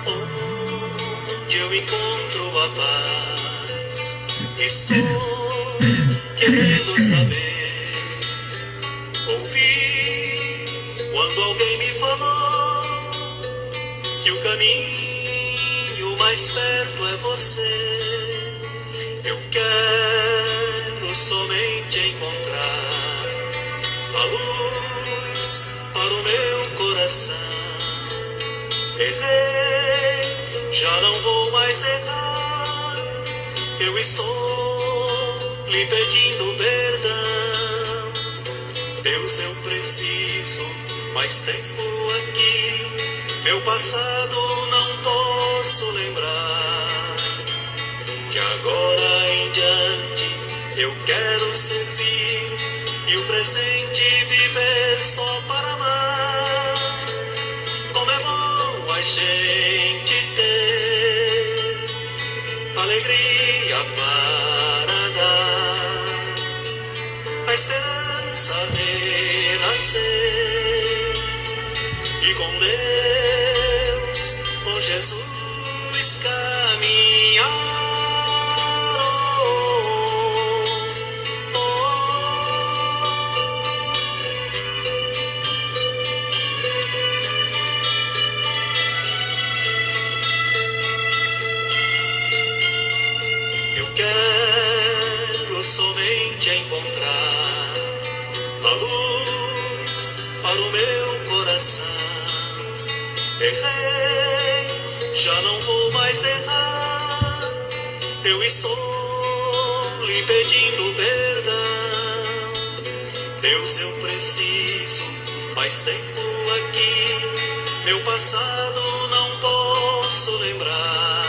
Onde eu encontro a paz, estou querendo saber. Ouvi quando alguém me falou que o caminho mais perto é você. Eu quero somente encontrar a luz para o meu coração. Errei, já não vou mais errar. Eu estou lhe pedindo perdão. Deus, eu preciso mais tempo aqui. Meu passado não posso lembrar. Que agora em diante eu quero servir e o presente viver só para amar. Como é bom a gente ter alegria para dar, a esperança renascer e com Deus, com Jesus caminhar. Somente encontrar a luz para o meu coração. Errei, já não vou mais errar. Eu estou lhe pedindo perdão. Deus, eu preciso mais tempo aqui. Meu passado não posso lembrar.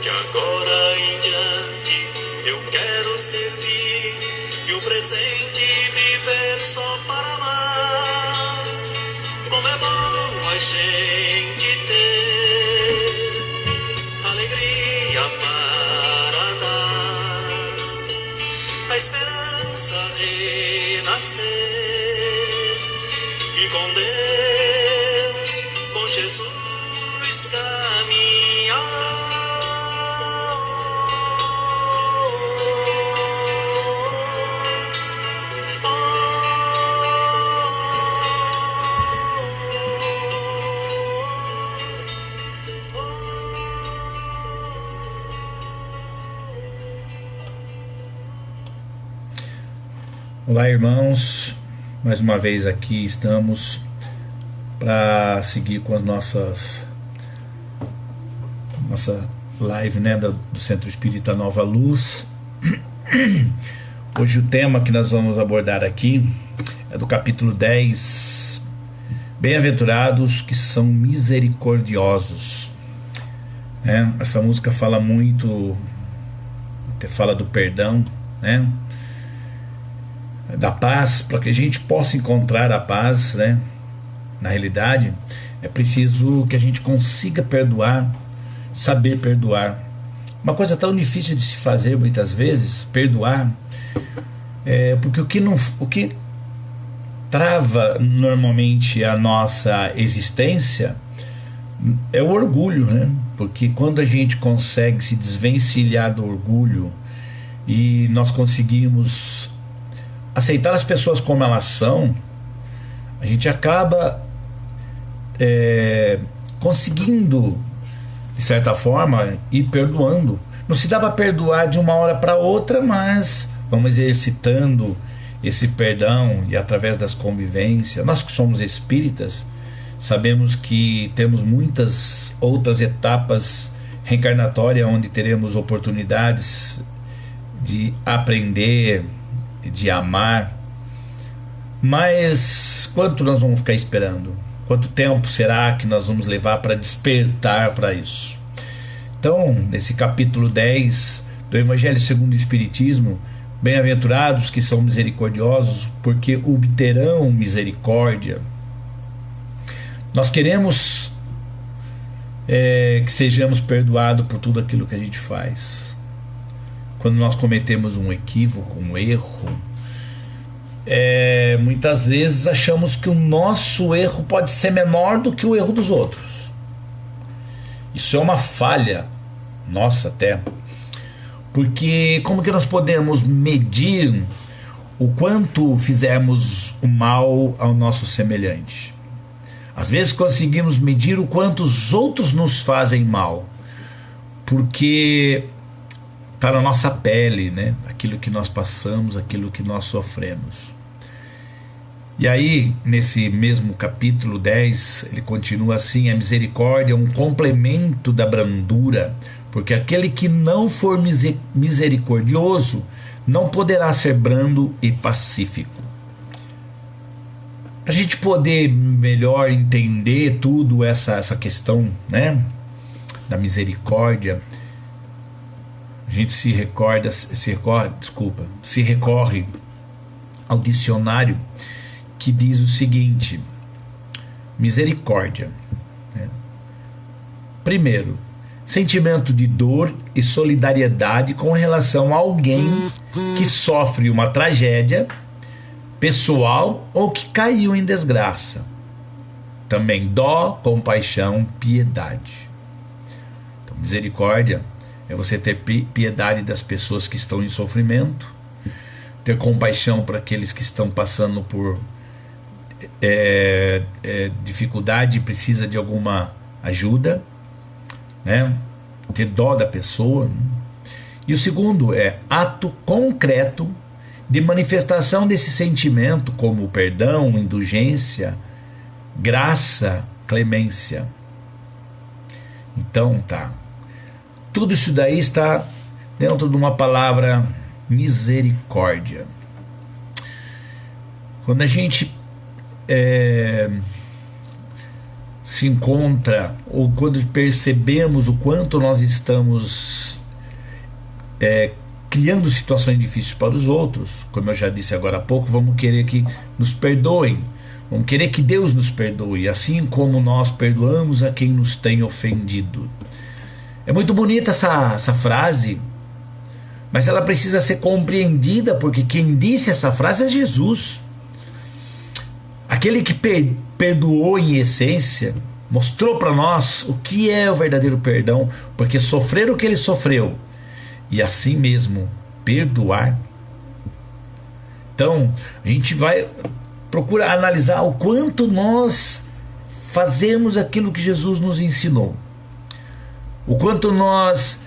Que agora em diante eu quero servir e o presente viver só para amar. Como é bom a gente ter alegria para dar, a esperança renascer e com Deus, com Jesus caminhar. Olá, irmãos, mais uma vez aqui estamos para seguir com as nossa live, né, do Centro Espírita Nova Luz. Hoje o tema que nós vamos abordar aqui é do capítulo 10, Bem-aventurados que são misericordiosos. Essa música fala muito, até fala do perdão, né? Da paz. Para que a gente possa encontrar a paz, né, na realidade, é preciso que a gente consiga perdoar, saber perdoar. Uma coisa tão difícil de se fazer muitas vezes, perdoar, porque o que trava normalmente a nossa existência é o orgulho, né? Porque quando a gente consegue se desvencilhar do orgulho e nós conseguimos aceitar as pessoas como elas são, a gente acaba conseguindo, de certa forma, ir perdoando. Não se dá para perdoar de uma hora para outra, mas vamos exercitando esse perdão e através das convivências. Nós que somos espíritas sabemos que temos muitas outras etapas reencarnatórias onde teremos oportunidades de aprender, de amar. Mas quanto nós vamos ficar esperando? Quanto tempo será que nós vamos levar para despertar para isso? Então, nesse capítulo 10 do Evangelho segundo o Espiritismo, bem-aventurados que são misericordiosos, porque obterão misericórdia. Nós queremos que sejamos perdoados por tudo aquilo que a gente faz. Quando nós cometemos um equívoco, um erro, muitas vezes achamos que o nosso erro pode ser menor do que o erro dos outros. Isso é uma falha nossa até, porque como que nós podemos medir o quanto fizemos o mal ao nosso semelhante? Às vezes conseguimos medir o quanto os outros nos fazem mal, porque está na nossa pele, né? Aquilo que nós passamos, aquilo que nós sofremos. E aí, nesse mesmo capítulo 10, ele continua assim: a misericórdia é um complemento da brandura, porque aquele que não for misericordioso não poderá ser brando e pacífico. Para a gente poder melhor entender tudo essa questão, né, da misericórdia, a gente se recorre ao dicionário, que diz o seguinte: misericórdia, né? Primeiro, sentimento de dor e solidariedade com relação a alguém que sofre uma tragédia pessoal ou que caiu em desgraça. Também dó, compaixão, piedade. Então, misericórdia é você ter piedade das pessoas que estão em sofrimento, ter compaixão para aqueles que estão passando por dificuldade e precisa de alguma ajuda, né? Ter dó da pessoa. E o segundo é ato concreto de manifestação desse sentimento, como perdão, indulgência, graça, clemência. Então tá, tudo isso daí está dentro de uma palavra: misericórdia. Quando a gente se encontra, ou quando percebemos o quanto nós estamos criando situações difíceis para os outros, como eu já disse agora há pouco, vamos querer que nos perdoem, vamos querer que Deus nos perdoe, assim como nós perdoamos a quem nos tem ofendido. É muito bonita essa frase, mas ela precisa ser compreendida, porque quem disse essa frase é Jesus. Aquele que perdoou em essência, mostrou para nós o que é o verdadeiro perdão, porque sofrer o que ele sofreu e assim mesmo perdoar. Então a gente vai procurar analisar o quanto nós fazemos aquilo que Jesus nos ensinou, o quanto nós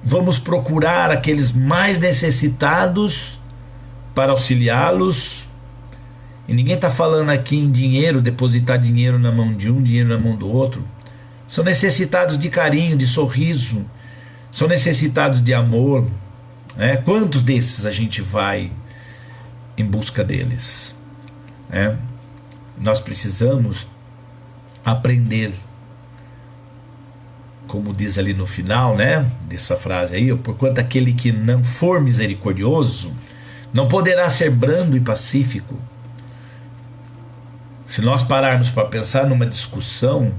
vamos procurar aqueles mais necessitados para auxiliá-los. E ninguém está falando aqui em dinheiro, depositar dinheiro na mão de um, dinheiro na mão do outro. São necessitados de carinho, de sorriso, são necessitados de amor, né? Quantos desses a gente vai em busca deles, né? Nós precisamos aprender, como diz ali no final, né, dessa frase aí: porquanto aquele que não for misericordioso não poderá ser brando e pacífico. Se nós pararmos para pensar numa discussão,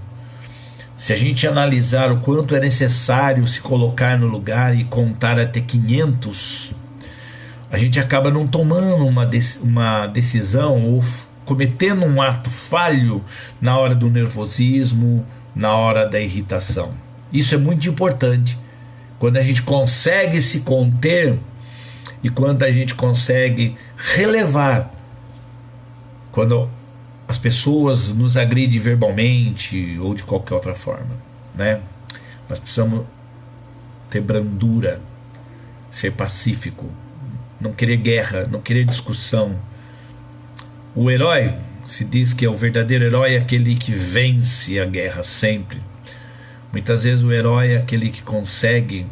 se a gente analisar o quanto é necessário se colocar no lugar e contar até 500, a gente acaba não tomando uma decisão ou cometendo um ato falho na hora do nervosismo, na hora da irritação. Isso é muito importante. Quando a gente consegue se conter e quando a gente consegue relevar, quando as pessoas nos agridem verbalmente ou de qualquer outra forma, né? Nós precisamos ter brandura, ser pacífico, não querer guerra, não querer discussão. O herói, se diz que é o verdadeiro herói, é aquele que vence a guerra sempre. Muitas vezes o herói é aquele que consegue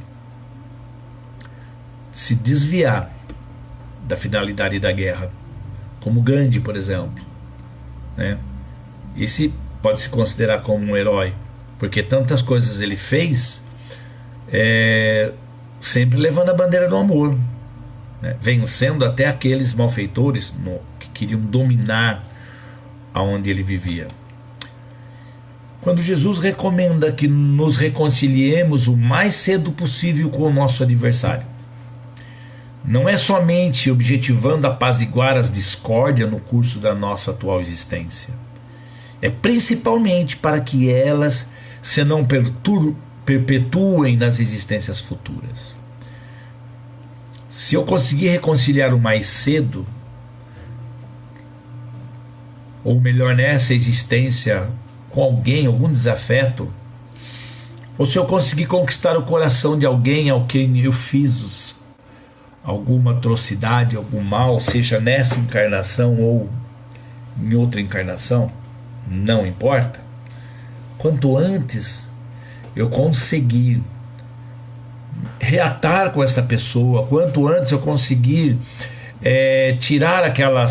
se desviar da finalidade da guerra, como Gandhi, por exemplo, né? Esse pode se considerar como um herói, porque tantas coisas ele fez, sempre levando a bandeira do amor, né? Vencendo até aqueles malfeitores que queriam dominar aonde ele vivia. Quando Jesus recomenda que nos reconciliemos o mais cedo possível com o nosso adversário, não é somente objetivando apaziguar as discórdias no curso da nossa atual existência. É principalmente para que elas se não perpetuem nas existências futuras. Se eu conseguir reconciliar o mais cedo, ou melhor, nessa existência, com alguém, algum desafeto, ou se eu conseguir conquistar o coração de alguém ao quem eu fiz alguma atrocidade, algum mal, seja nessa encarnação ou em outra encarnação, não importa. Quanto antes eu conseguir reatar com essa pessoa, quanto antes eu conseguir tirar aquela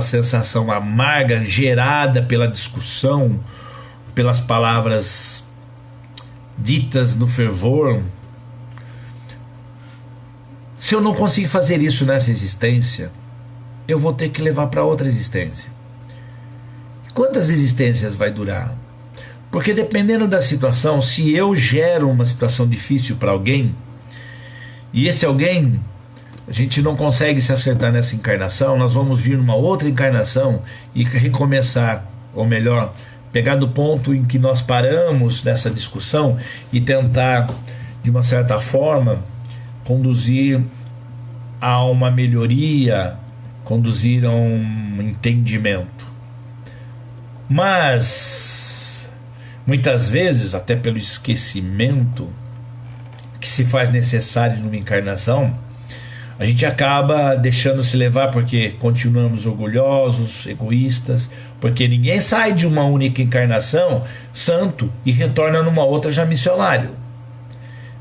sensação amarga gerada pela discussão, pelas palavras ditas no fervor. Se eu não conseguir fazer isso nessa existência, eu vou ter que levar para outra existência. Quantas existências vai durar? Porque dependendo da situação, se eu gero uma situação difícil para alguém, e esse alguém, a gente não consegue se acertar nessa encarnação, nós vamos vir numa outra encarnação e recomeçar, ou melhor, pegar do ponto em que nós paramos nessa discussão e tentar, de uma certa forma, conduzir a uma melhoria, conduzir a um entendimento. Mas muitas vezes, até pelo esquecimento que se faz necessário numa encarnação, a gente acaba deixando-se levar porque continuamos orgulhosos, egoístas, porque ninguém sai de uma única encarnação santo e retorna numa outra já missionário.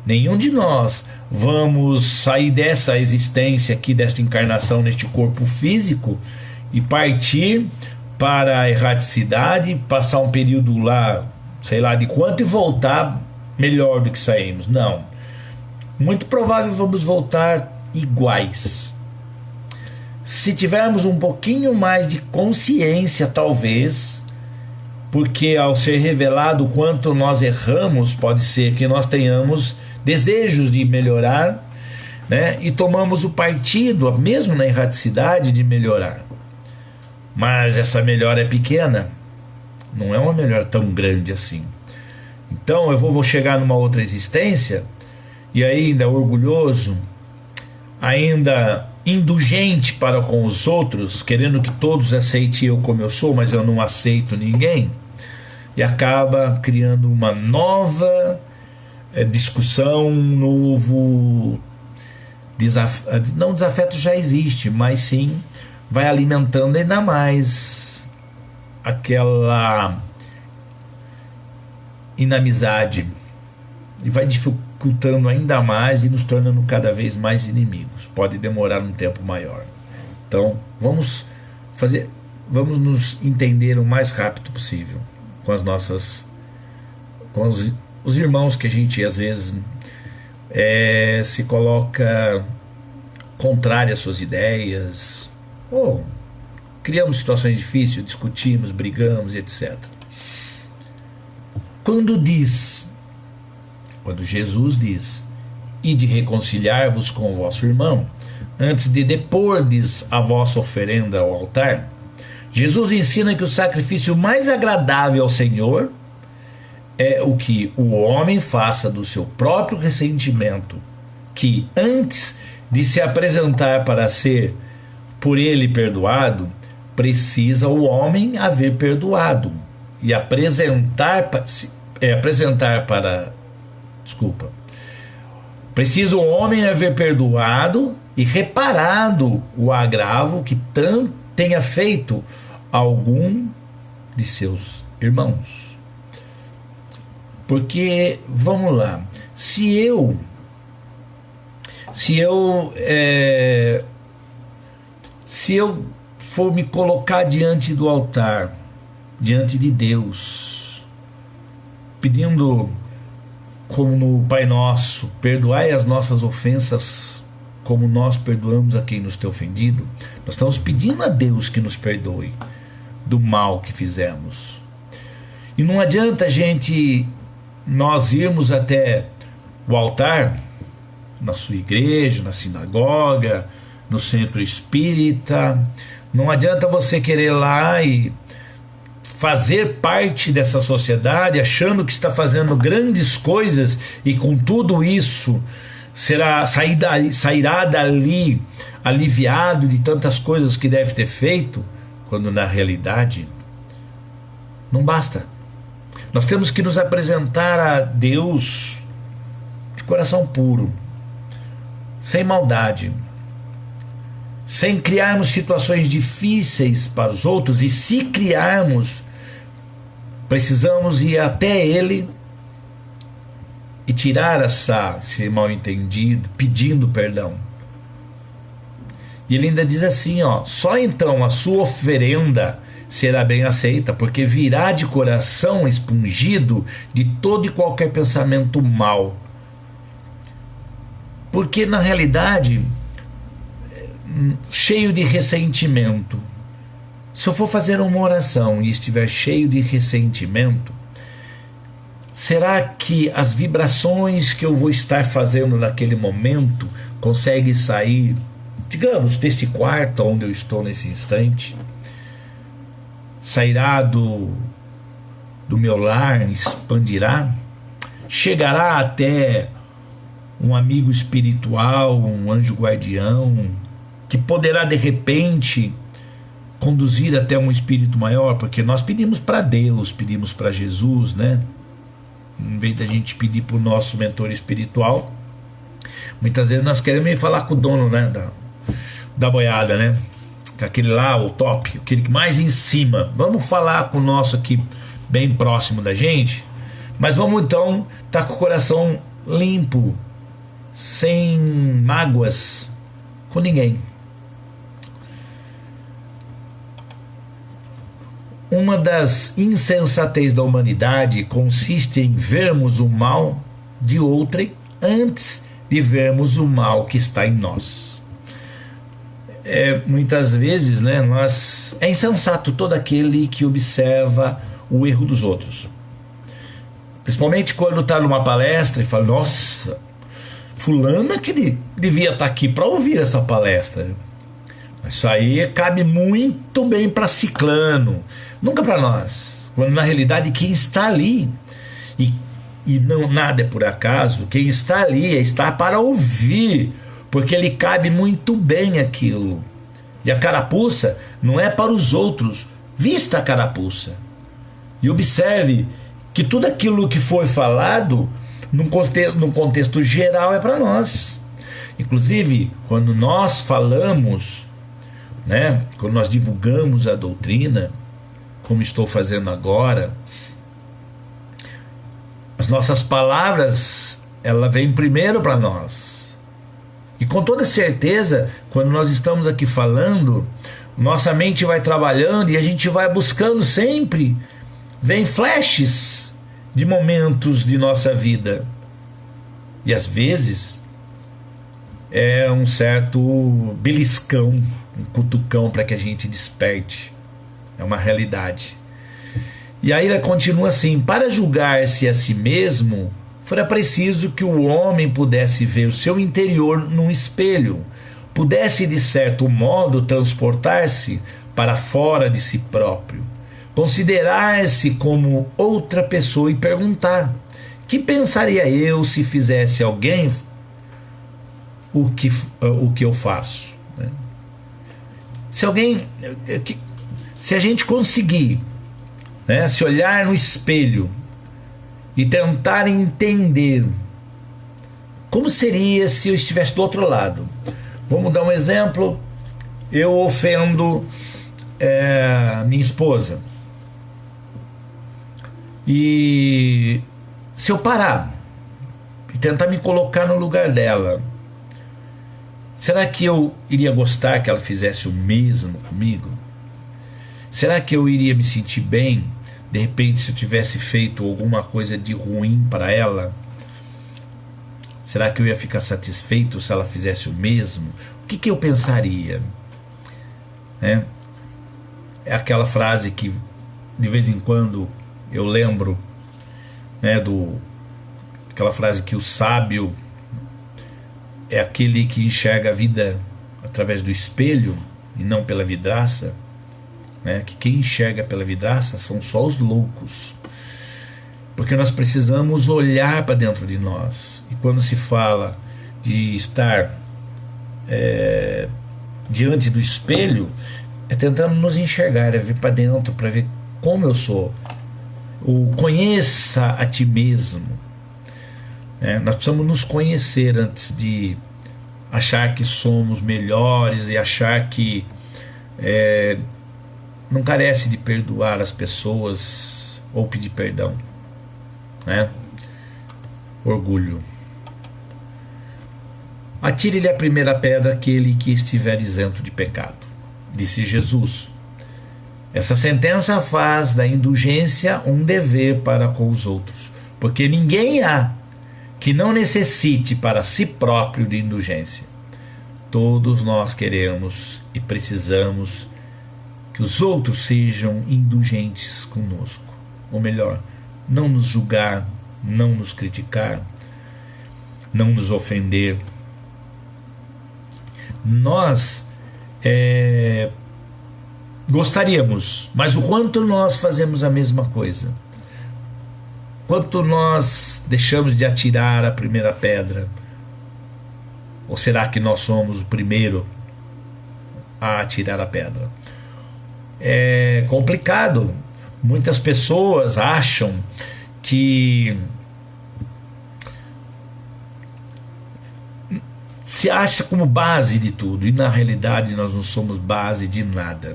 Nenhum de nós vamos sair dessa existência aqui, desta encarnação neste corpo físico e partir para a erraticidade, passar um período lá, sei lá de quanto, e voltar melhor do que saímos. Não. Muito provável vamos voltar iguais. Se tivermos um pouquinho mais de consciência, talvez, porque ao ser revelado o quanto nós erramos, pode ser que nós tenhamos desejos de melhorar, né? E tomamos o partido, mesmo na erraticidade, de melhorar. Mas essa melhora é pequena, não é uma melhora tão grande assim. Então eu vou chegar numa outra existência e ainda orgulhoso, ainda indulgente para com os outros, querendo que todos aceitem eu como eu sou, mas eu não aceito ninguém, e acaba criando uma nova discussão, um novo não, desafeto já existe, mas sim vai alimentando ainda mais aquela inamizade e vai dificultando ainda mais e nos tornando cada vez mais inimigos. Pode demorar um tempo maior. Então vamos nos entender o mais rápido possível com as nossas, com os irmãos que a gente às vezes se coloca contrário às suas ideias, ou criamos situações difíceis, discutimos, brigamos, etc. Quando Jesus diz: ide reconciliar-vos com o vosso irmão, antes de depordes a vossa oferenda ao altar, Jesus ensina que o sacrifício mais agradável ao Senhor é o que o homem faça do seu próprio ressentimento, que antes de se apresentar para ser por ele perdoado, precisa o homem haver perdoado e precisa o homem haver perdoado e reparado o agravo que tenha feito a algum de seus irmãos. Porque, vamos lá, se eu for me colocar diante do altar, diante de Deus, pedindo, como no Pai Nosso, perdoai as nossas ofensas como nós perdoamos a quem nos tem ofendido, nós estamos pedindo a Deus que nos perdoe do mal que fizemos. E não adianta nós irmos até o altar na sua igreja, na sinagoga, no centro espírita. Não adianta você querer ir lá e fazer parte dessa sociedade achando que está fazendo grandes coisas e com tudo isso sairá dali aliviado de tantas coisas que deve ter feito, quando na realidade não basta. Nós temos que nos apresentar a Deus de coração puro, sem maldade, sem criarmos situações difíceis para os outros, e se criarmos, precisamos ir até Ele e tirar esse mal entendido, pedindo perdão. E ele ainda diz assim, só então a sua oferenda será bem aceita, porque virá de coração expungido de todo e qualquer pensamento mau. Porque na realidade, cheio de ressentimento, se eu for fazer uma oração e estiver cheio de ressentimento, será que as vibrações que eu vou estar fazendo naquele momento conseguem sair, digamos, desse quarto onde eu estou nesse instante? Sairá do meu lar, expandirá? Chegará até um amigo espiritual, um anjo guardião, que poderá de repente conduzir até um espírito maior? Porque nós pedimos para Deus, pedimos para Jesus, né? Em vez da gente pedir para o nosso mentor espiritual, muitas vezes nós queremos ir falar com o dono, né, da boiada, né? Com aquele lá, o top, aquele que mais em cima. Vamos falar com o nosso aqui bem próximo da gente, mas vamos então estar com o coração limpo, sem mágoas com ninguém. Uma das insensatez da humanidade consiste em vermos o mal de outrem antes de vermos o mal que está em nós. Muitas vezes, né, é insensato todo aquele que observa o erro dos outros. Principalmente quando está numa palestra e fala, nossa, fulano é que devia estar aqui para ouvir essa palestra. Isso aí cabe muito bem para ciclano, nunca para nós. Quando na realidade quem está ali, e não, nada é por acaso, quem está ali está para ouvir, porque ele cabe muito bem aquilo. E a carapuça não é para os outros, vista a carapuça. E observe que tudo aquilo que foi falado, num contexto geral, é para nós. Inclusive, quando nós falamos, né, quando nós divulgamos a doutrina, como estou fazendo agora, as nossas palavras, ela vem primeiro para nós. E com toda certeza, quando nós estamos aqui falando, nossa mente vai trabalhando e a gente vai buscando sempre, vem flashes de momentos de nossa vida. E às vezes é um certo beliscão, um cutucão para que a gente desperte. É uma realidade. E aí ele continua assim: para julgar-se a si mesmo, fora preciso que o homem pudesse ver o seu interior num espelho, pudesse de certo modo transportar-se para fora de si próprio, considerar-se como outra pessoa e perguntar: que pensaria eu se fizesse alguém o que eu faço? Se a gente conseguir, né, se olhar no espelho e tentar entender como seria se eu estivesse do outro lado. Vamos dar um exemplo. Eu ofendo minha esposa, e se eu parar e tentar me colocar no lugar dela, será que eu iria gostar que ela fizesse o mesmo comigo? Será que eu iria me sentir bem, de repente, se eu tivesse feito alguma coisa de ruim para ela? Será que eu ia ficar satisfeito se ela fizesse o mesmo? O que eu pensaria? É aquela frase que de vez em quando eu lembro, né, aquela frase que o sábio é aquele que enxerga a vida através do espelho e não pela vidraça, né? Que quem enxerga pela vidraça são só os loucos, porque nós precisamos olhar para dentro de nós. E quando se fala de estar diante do espelho, é tentando nos enxergar, é ver para dentro, para ver como eu sou. Conheça a ti mesmo. Nós precisamos nos conhecer antes de achar que somos melhores e achar que não carece de perdoar as pessoas ou pedir perdão. Orgulho. Atire-lhe a primeira pedra aquele que estiver isento de pecado, disse Jesus. Essa sentença faz da indulgência um dever para com os outros, porque ninguém há que não necessite para si próprio de indulgência. Todos nós queremos e precisamos que os outros sejam indulgentes conosco, ou melhor, não nos julgar, não nos criticar, não nos ofender. Nós gostaríamos, mas o quanto nós fazemos a mesma coisa? Quanto nós deixamos de atirar a primeira pedra? Ou será que nós somos o primeiro a atirar a pedra? É complicado. Muitas pessoas acham que se acha como base de tudo, e na realidade nós não somos base de nada.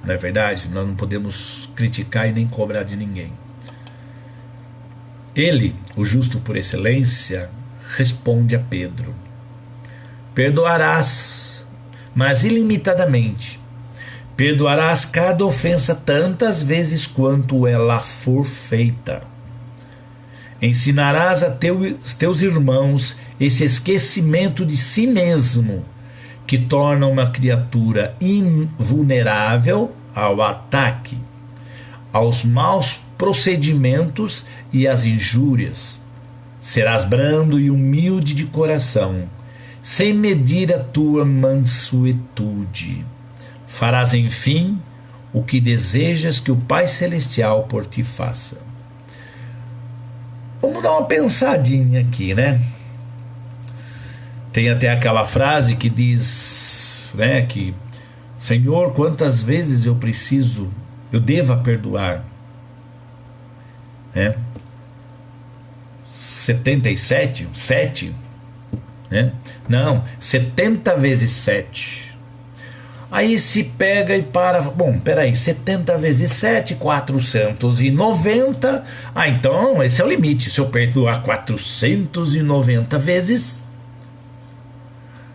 Não é verdade? Nós não podemos criticar e nem cobrar de ninguém. Ele, o justo por excelência, responde a Pedro: perdoarás, mas ilimitadamente. Perdoarás cada ofensa tantas vezes quanto ela for feita. Ensinarás a teus irmãos esse esquecimento de si mesmo, que torna uma criatura invulnerável ao ataque, aos maus procedimentos e às injúrias. Serás brando e humilde de coração, sem medir a tua mansuetude. Farás, enfim, o que desejas que o Pai Celestial por ti faça. Vamos dar uma pensadinha aqui, né? Tem até aquela frase que diz, né, que Senhor, quantas vezes eu devo perdoar? 77? 7? Não, 70 vezes 7. Aí se pega e para, bom, peraí, 70 vezes 7, 490. Então esse é o limite. Se eu perdoar 490 vezes,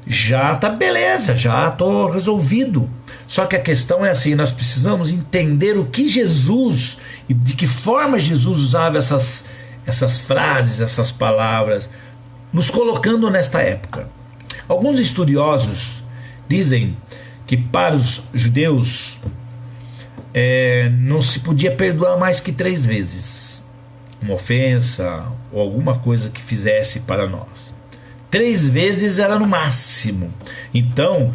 já tá beleza, já tô resolvido. Só que a questão é assim, nós precisamos entender o que Jesus e de que forma Jesus usava essas frases, essas palavras, nos colocando nesta época. Alguns estudiosos dizem que para os judeus não se podia perdoar mais que 3 vezes uma ofensa ou alguma coisa que fizesse para nós. 3 vezes era no máximo. Então,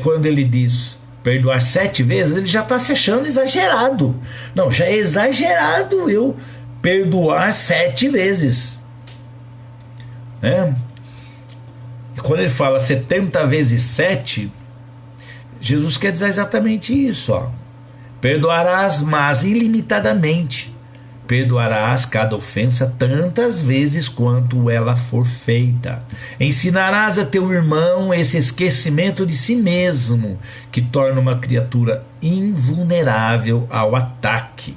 quando ele diz perdoar 7 vezes, ele já está se achando exagerado. Não, já é exagerado eu perdoar 7 vezes. E quando ele fala 70 vezes 7, Jesus quer dizer exatamente isso. Perdoarás, mas ilimitadamente. Perdoarás cada ofensa tantas vezes quanto ela for feita. Ensinarás a teu irmão esse esquecimento de si mesmo, que torna uma criatura invulnerável ao ataque.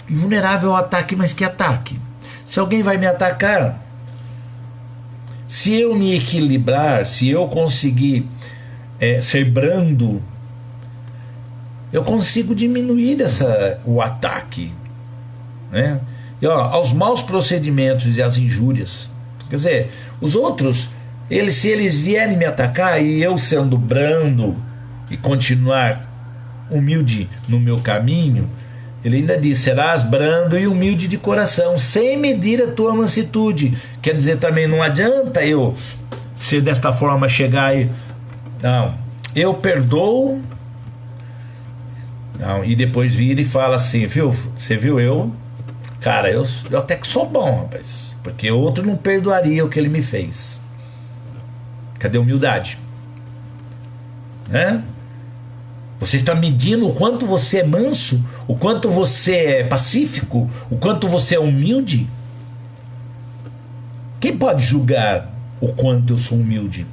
Invulnerável ao ataque, mas que ataque? Se alguém vai me atacar, se eu me equilibrar, se eu conseguir ser brando, eu consigo diminuir o ataque, né? E aos maus procedimentos e às injúrias. Quer dizer, os outros, se eles vierem me atacar e eu sendo brando e continuar humilde no meu caminho, Ele ainda diz: serás brando e humilde de coração, sem medir a tua mansitude. Quer dizer também, não adianta eu ser desta forma, chegar e... Não, eu perdoo. Não, e depois vira e fala assim: viu, você viu, cara, eu até que sou bom, rapaz, porque outro não perdoaria o que ele me fez. Cadê a humildade? Né? Você está medindo o quanto você é manso, o quanto você é pacífico, o quanto você é humilde? Quem pode julgar o quanto eu sou humilde?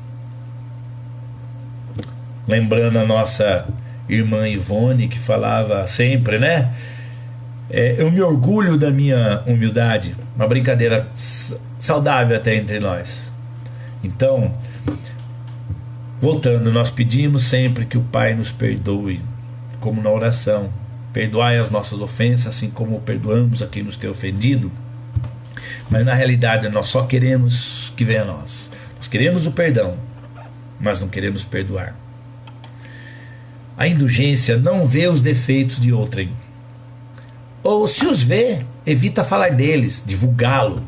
Lembrando a nossa irmã Ivone, que falava sempre, né? Eu me orgulho da minha humildade. Uma brincadeira saudável até entre nós. Então, voltando, nós pedimos sempre que o Pai nos perdoe, como na oração: perdoai as nossas ofensas, assim como perdoamos a quem nos tem ofendido. Mas na realidade nós só queremos que venha a nós. Nós queremos o perdão, mas não queremos perdoar. A indulgência não vê os defeitos de outrem, ou se os vê, evita falar deles, divulgá-lo.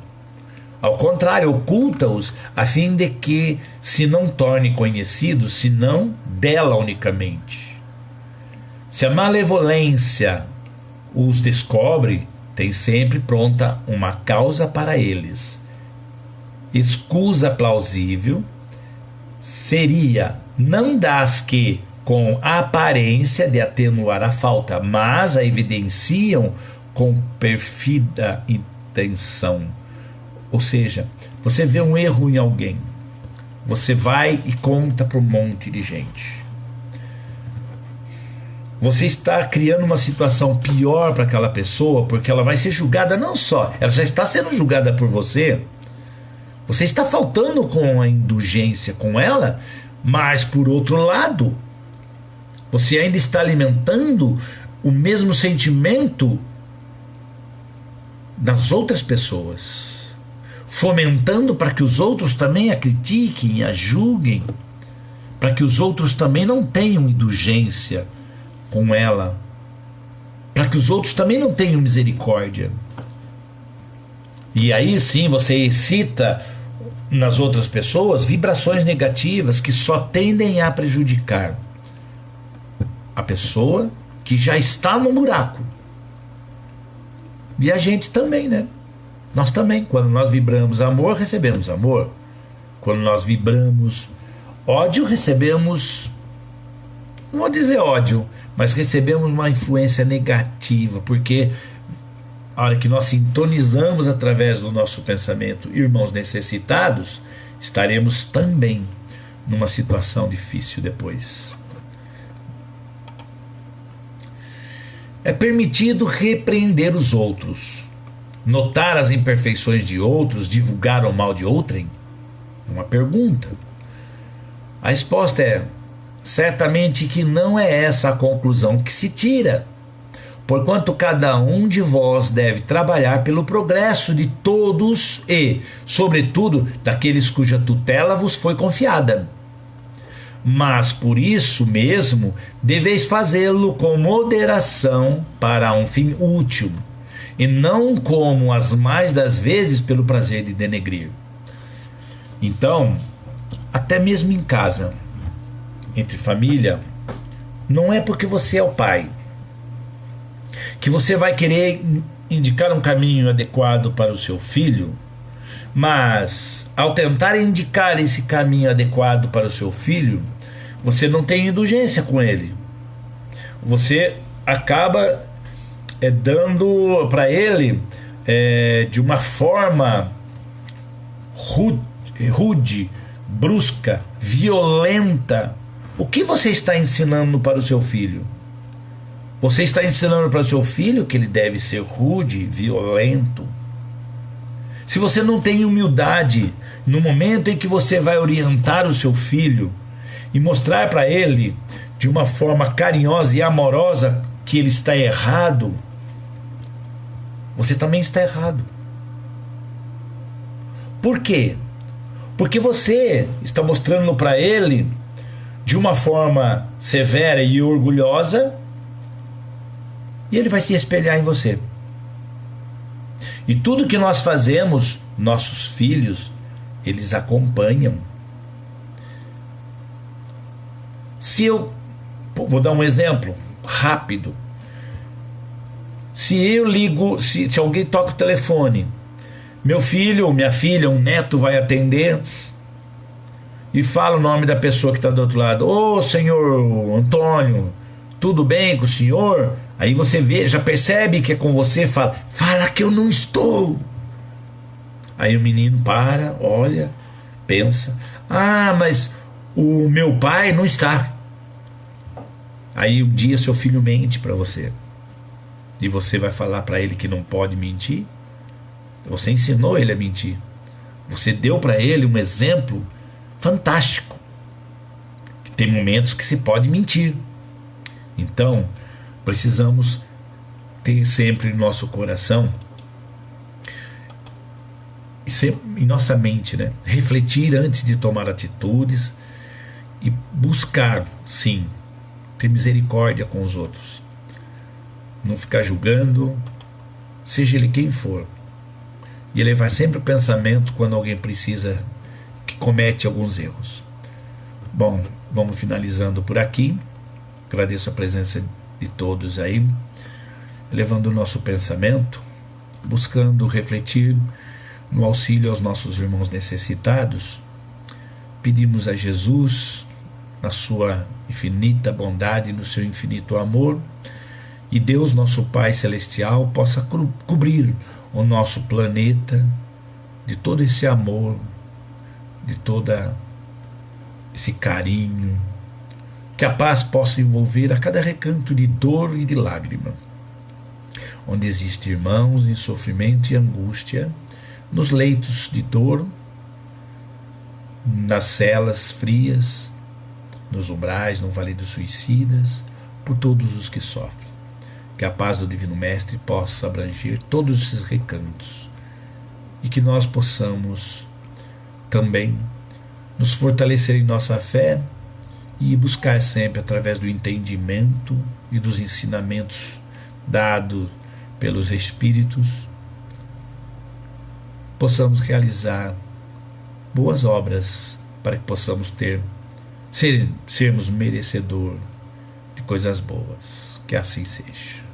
Ao contrário, oculta-os, a fim de que se não torne conhecidos, senão dela unicamente. Se a malevolência os descobre, tem sempre pronta uma causa para eles. Escusa plausível seria não das que, com a aparência de atenuar a falta, mas a evidenciam com perfida intenção. Ou seja, você vê um erro em alguém, você vai e conta para um monte de gente. Você está criando uma situação pior para aquela pessoa, porque ela vai ser julgada, não só, ela já está sendo julgada por você. Você está faltando com a indulgência com ela, mas por outro lado, você ainda está alimentando o mesmo sentimento das outras pessoas, fomentando para que os outros também a critiquem, a julguem, para que os outros também não tenham indulgência com ela, para que os outros também não tenham misericórdia. E aí sim você excita nas outras pessoas vibrações negativas que só tendem a prejudicar a pessoa que já está no buraco. E a gente também, né? Nós também, quando nós vibramos amor, recebemos amor. Quando nós vibramos ódio, recebemos, não vou dizer ódio, mas recebemos uma influência negativa, porque a hora que nós sintonizamos através do nosso pensamento irmãos necessitados, estaremos também numa situação difícil depois. É permitido repreender os outros, notar as imperfeições de outros, divulgar o mal de outrem? Uma pergunta. A resposta é: certamente que não é essa a conclusão que se tira, porquanto cada um de vós deve trabalhar pelo progresso de todos e, sobretudo, daqueles cuja tutela vos foi confiada. Mas por isso mesmo deveis fazê-lo com moderação para um fim útil, e não como as mais das vezes pelo prazer de denegrir. Então, até mesmo em casa, entre família, não é porque você é o pai que você vai querer indicar um caminho adequado para o seu filho, mas ao tentar indicar esse caminho adequado para o seu filho, você não tem indulgência com ele. Você acaba dando para ele de uma forma rude, brusca, violenta. O que você está ensinando para o seu filho? Você está ensinando para o seu filho que ele deve ser rude, violento? Se você não tem humildade no momento em que você vai orientar o seu filho e mostrar para ele de uma forma carinhosa e amorosa que ele está errado, você também está errado. Por quê? Porque você está mostrando para ele de uma forma severa e orgulhosa, e ele vai se espelhar em você. E tudo que nós fazemos, nossos filhos, eles acompanham. Se eu vou dar um exemplo rápido. Se eu ligo, se alguém toca o telefone, meu filho ou minha filha, um neto vai atender e fala o nome da pessoa que está do outro lado. Ô, senhor Antônio, tudo bem com o senhor? Aí você vê, já percebe que é com você, fala que eu não estou. Aí o menino para, olha, pensa, mas o meu pai não está. Aí um dia seu filho mente para você. E você vai falar para ele que não pode mentir? Você ensinou ele a mentir. Você deu para ele um exemplo fantástico. Que tem momentos que se pode mentir. Então, precisamos ter sempre em nosso coração, em nossa mente, né? Refletir antes de tomar atitudes e buscar, sim, ter misericórdia com os outros. Não ficar julgando, seja ele quem for, e elevar sempre o pensamento quando alguém precisa, que comete alguns erros. Bom, vamos finalizando por aqui. Agradeço a presença de todos aí, elevando o nosso pensamento, buscando refletir no auxílio aos nossos irmãos necessitados. Pedimos a Jesus, na sua infinita bondade, no seu infinito amor, e Deus, nosso Pai Celestial, possa cobrir o nosso planeta de todo esse amor, de todo esse carinho, que a paz possa envolver a cada recanto de dor e de lágrima, onde existem irmãos em sofrimento e angústia, nos leitos de dor, nas celas frias, nos umbrais, no vale dos suicidas, por todos os que sofrem. Que a paz do Divino Mestre possa abranger todos esses recantos e que nós possamos também nos fortalecer em nossa fé e buscar sempre, através do entendimento e dos ensinamentos dados pelos Espíritos, possamos realizar boas obras para que possamos sermos merecedor de coisas boas. Que assim seja.